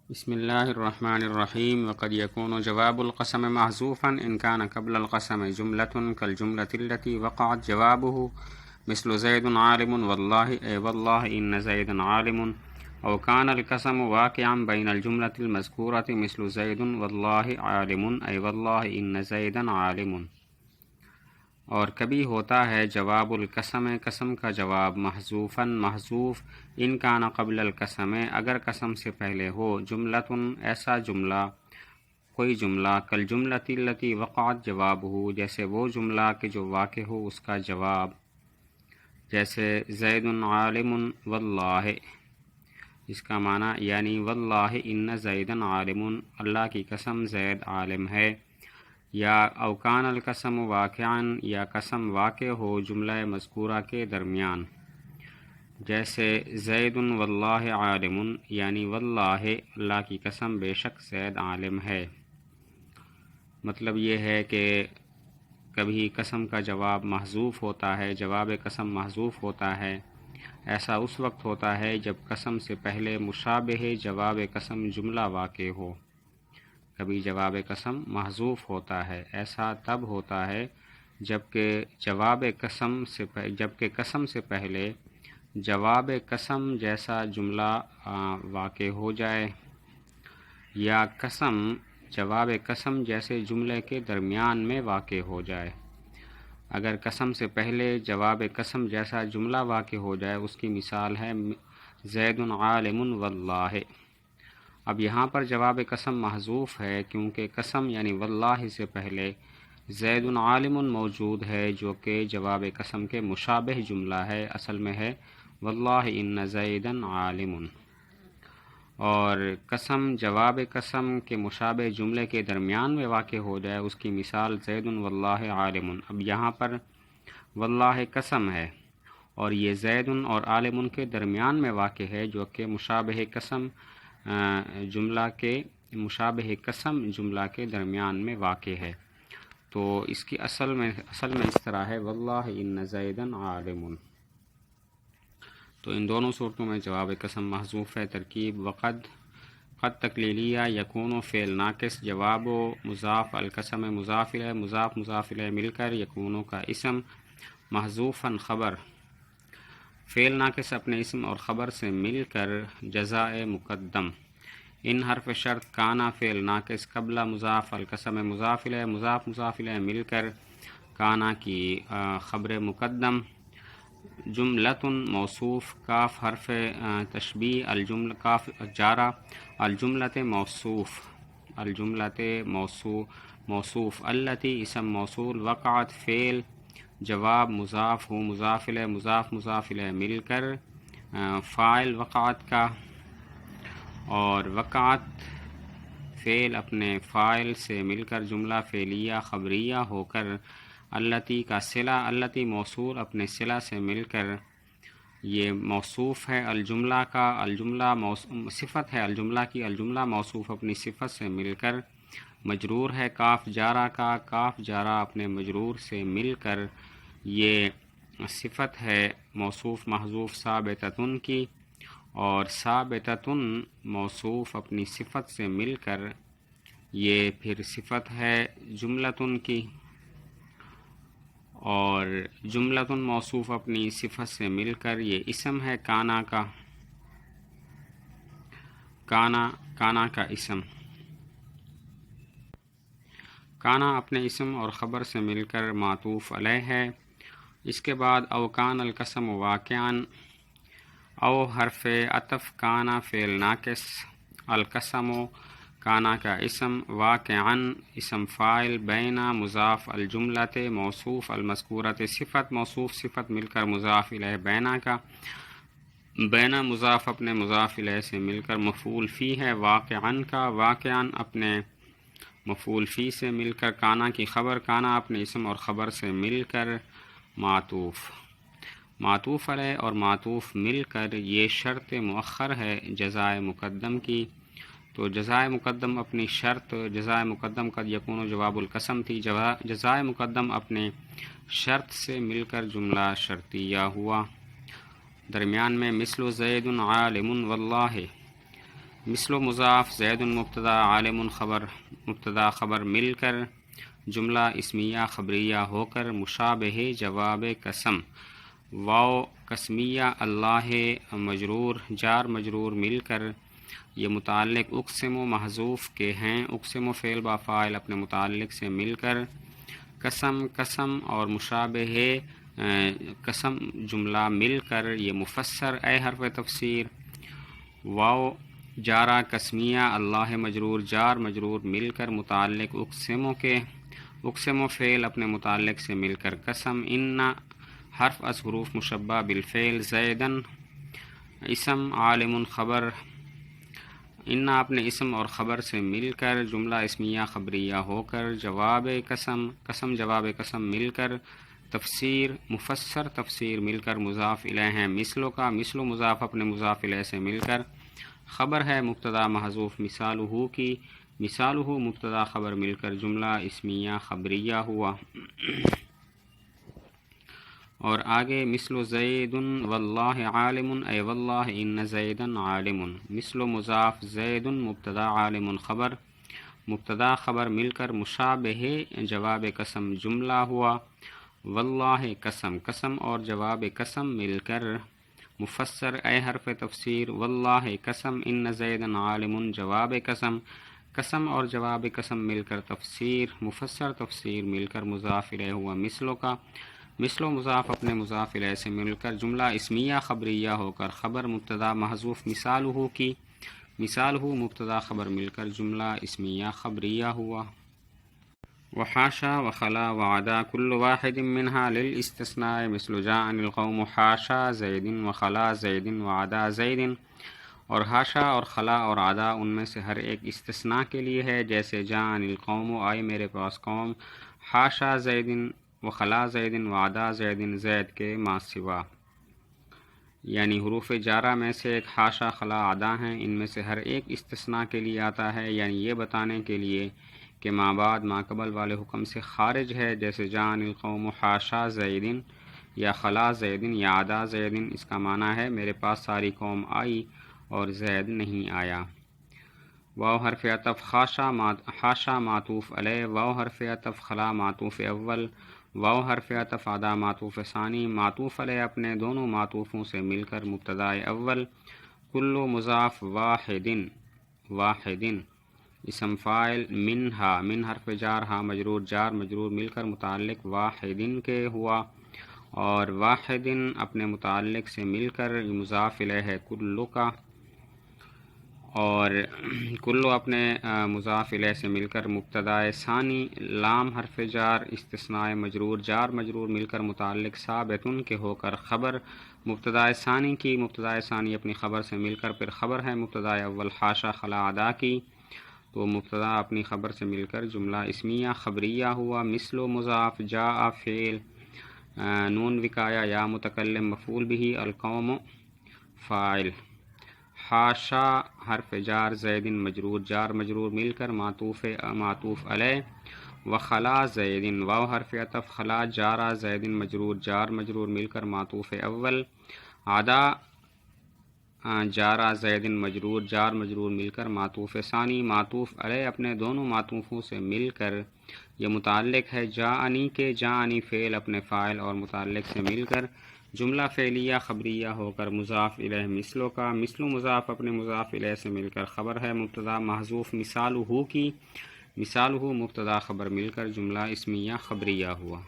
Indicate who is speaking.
Speaker 1: بسم الله الرحمن الرحيم. وقد يكون جواب القسم محذوفا إن كان قبل القسم جملة كالجملة التي وقعت جوابه مثل زيد عالم والله أي والله إن زيدا عالم، أو كان القسم واقعا بين الجملة المذكورة مثل زيد والله عالم أي والله إن زيدا عالم. اور کبھی ہوتا ہے جواب القسم، قسم کا جواب محذوفاً محذوف، ان کان قبل القسم اگر قسم سے پہلے ہو، جملتن ایسا جملہ، کوئی جملہ، کالجملۃ التی وقعت جوابہ جیسے وہ جملہ کہ جو واقع ہو اس کا جواب، جیسے زید عالم واللہ، اس کا معنی یعنی واللہ ان زیدن عالم، اللہ کی قسم زید عالم ہے، یا اوکان القسم واقعاً یا قسم واقع ہو جملہ مذکورہ کے درمیان، جیسے زید واللہ عالم، یعنی واللہ اللہ کی قسم بے شک زید عالم ہے۔ مطلب یہ ہے کہ کبھی قسم کا جواب محذوف ہوتا ہے، جواب قسم محذوف ہوتا ہے، ایسا اس وقت ہوتا ہے جب قسم سے پہلے مشابہ جواب قسم جملہ واقع ہو۔ کبھی جواب قسم محذوف ہوتا ہے، ایسا تب ہوتا ہے جبکہ قسم سے پہلے جواب قسم جیسا جملہ واقع ہو جائے، یا قسم جواب قسم جیسے جملے کے درمیان میں واقع ہو جائے۔ اگر قسم سے پہلے جواب قسم جیسا جملہ واقع ہو جائے، اس کی مثال ہے زید عالم واللہ۔ اب یہاں پر جواب قسم محذوف ہے کیونکہ قسم یعنی واللہ سے پہلے زید عالم موجود ہے، جو کہ جواب قسم کے مشابہ جملہ ہے، اصل میں ہے واللہ ان زیدا عالم۔ اور قسم جواب قسم کے مشابہ جملے کے درمیان میں واقع ہو جائے، اس کی مثال زید واللہ عالم۔ اب یہاں پر واللہ قسم ہے اور یہ زید اور عالم کے درمیان میں واقع ہے، جو کہ مشابہ قسم جملہ کے درمیان میں واقع ہے، تو اس کی اصل میں اس طرح ہے واللہ ان زیدا عالم۔ تو ان دونوں صورتوں میں جواب قسم محذوف ہے۔ ترکیب وقد، قد تقلیلیہ، یکون فعل ناقص، جواب و مضاف، القسم مضاف الیہ، مضاف الیہ مل کر، یکون کا اسم، محذوفاً خبر، فعل ناقص اپنے اسم اور خبر سے مل کر جزائے مقدم، ان حرف شرط، کانا فعل ناقص، قبل مضاف، القسم مضاف الیہ، مضاف الیہ مل کر کانا کی خبر مقدم، جملتن موصوف، کاف حرف تشبیہ، الجملہ کاف جارہ، الجملت موصوف، التی اسم موصول، وقعت فعل، جواب مضاف ہو، مضاف الیہ مل کر فاعل وقعت کا، اور وقعت فعل اپنے فاعل سے مل کر جملہ فعلیہ خبریہ ہو کر، التی کا صلہ، التی موصول اپنے صلہ سے مل کر، یہ موصوف ہے الجملہ کا، صفت ہے الجملہ کی، الجملہ موصوف اپنی صفت سے مل کر، مجرور ہے کاف جارہ کا، کاف جارہ اپنے مجرور سے مل کر، یہ صفت ہے موصوف محذوف ثابتتن کی، اور ثابتتن موصوف اپنی صفت سے مل کر یہ پھر صفت ہے جملتن کی، اور جملتن موصوف اپنی صفت سے مل کر یہ اسم ہے کانا کا، کانا کا اسم، کانا اپنے اسم اور خبر سے مل کر معطوف علیہ ہے۔ اس کے بعد اوکان القسم واقعاً، او حرف عطف، کانا فعل ناقص، القسم کانا کا اسم، واقعاً اسم فاعل، بینا مضاف، الجملت موصوف، المذکورت صفت، موصوف صفت مل کر مضاف الیہ بینا کا، بینا مضاف اپنے مضاف الیہ سے مل کر مفعول فی ہے واقعاً کا، واقعاً اپنے مفعول فی سے مل کر کانا کی خبر، کانا اپنے اسم اور خبر سے مل کر معطوف علیہ اور معطوف مل کر یہ شرط مؤخر ہے جزائے مقدم کی، تو جزائے مقدم اپنی شرط، جزائے مقدم قد یکون جواب القسم تھی، جزائے مقدم اپنے شرط سے مل کر جملہ شرطیہ ہوا، درمیان میں مثل زید عالم واللہ، مثل مضاف زید مبتدا عالم خبر مبتدا خبر مل کر جملہ اسمیہ خبریہ ہو کر مشابہ جواب قسم واو قسمیہ اللہ مجرور جار مجرور مل کر یہ متعلق اقسم و محذوف کے ہیں، اقسم و فعل با فاعل اپنے متعلق سے مل کر قسم قسم اور مشابہ قسم جملہ مل کر یہ مفسر اے حرف تفسیر واو جارہ قسمیہ اللہ مجرور جار مجرور مل کر متعلق اقسموں کے اقسم و فعل اپنے متعلق سے مل کر قسم ان حرف از حروف مشبہ بالفعل زیدن اسم عالم خبر ان اپنے اسم اور خبر سے مل کر جملہ اسمیہ خبریہ ہو کر جواب قسم قسم جواب قسم مل کر تفسیر مفسر تفسیر مل کر مضاف الیہ ہے مثلوں کا مثل و مضاف اپنے مضاف الیہ سے مل کر خبر ہے مبتدا محذوف مثالہ کی مثالہ مبتدا خبر مل کر جملہ اسمیہ خبریہ ہوا۔ اور آگے مثل زید واللہ عالم اے واللہ ان زیدن عالم مثل مضاف زید مبتدا عالم خبر مبتدا خبر مل کر مشابہ جواب قسم جملہ ہوا واللہ قسم قسم اور جواب قسم مل کر مفسر اے حرف تفسیر واللہ قسم ان زیدن عالم جواب قسم قسم اور جواب قسم مل کر تفسیر مفسر تفسیر مل کر مضاف الیہ ہوا مثلوں کا مثل و مضاف اپنے مضاف الیہ سے مل کر جملہ اسمیہ خبریہ ہو کر خبر مبتدا محذوف مثالہ کی مثالہ مبتدا خبر مل کر جملہ اسمیہ خبریہ ہوا۔ وحاشا وخلا وعدا كل واحد منها للاستثناء مثل جاءني القوم حاشا زید وخلا زید وعدا زید اور حاشا اور خلا اور عدا ان میں سے ہر ایک استثناء کے لیے ہے، جیسے جاءني القوم آئے میرے پاس قوم حاشا زید وخلا زید وعدا زید زید کے ما سوا، یعنی حروف جارہ میں سے ایک حاشا خلا عدا ہیں، ان میں سے ہر ایک استثناء کے لیے آتا ہے، یعنی یہ بتانے کے لیے کہ ما بعد ما قبل والے حکم سے خارج ہے، جیسے جان القوم حاشا زیدن یا خلا زیدن یا عدا زیدن، اس کا معنی ہے میرے پاس ساری قوم آئی اور زید نہیں آیا۔ واو حرف عطف حاشا معطوف علیہ واو حرف عطف خلا معطوف اول واو حرف عطف عدا معطوف ثانی معطوف علیہ اپنے دونوں معطوفوں سے مل کر مبتدا اول کل مضاف واحدن اسم فاعل منہا من حرف جار ہا مجرور جار مجرور مل کر متعلق واحدن کے ہوا، اور واحدن اپنے متعلق سے مل کر مضاف الیہ ہے کلو کا، اور کلو اپنے مضاف الیہ سے مل کر مبتدا ثانی لام حرف جار استثناء مجرور جار مجرور مل کر متعلق ثابتن کے ہو کر خبر مبتدا ثانی کی مبتدا ثانی اپنی خبر سے مل کر پھر خبر ہے مبتدا اول حاشا خلا عدا کی، تو مبتدا اپنی خبر سے مل کر جملہ اسمیہ خبریہ ہوا۔ مثل و مضاف جاء فعل نون وقایا یا متکلم مفعول به القوم فاعل حاشا حرف جار زید مجرور جار مجرور مل کر معطوف علیہ وخلا زید واو حرف عطف خلا جارہ زید مجرور جار مجرور مل کر معطوف اول عدا جارہ زید مجرور جار مجرور مل کر معطوف ثانی معطوف علیہ اپنے دونوں معطوفوں سے مل کر یہ متعلق ہے جاءنی کے جاءنی فعل اپنے فاعل اور متعلق سے مل کر جملہ فعلیہ خبریہ ہو کر مضاف الیہ مثلوں کا مثل مضاف اپنے مضاف الیہ سے مل کر خبر ہے مبتدا محذوف مثالہ کی مثالہ مبتدا خبر مل کر جملہ اسمیہ خبریہ ہوا۔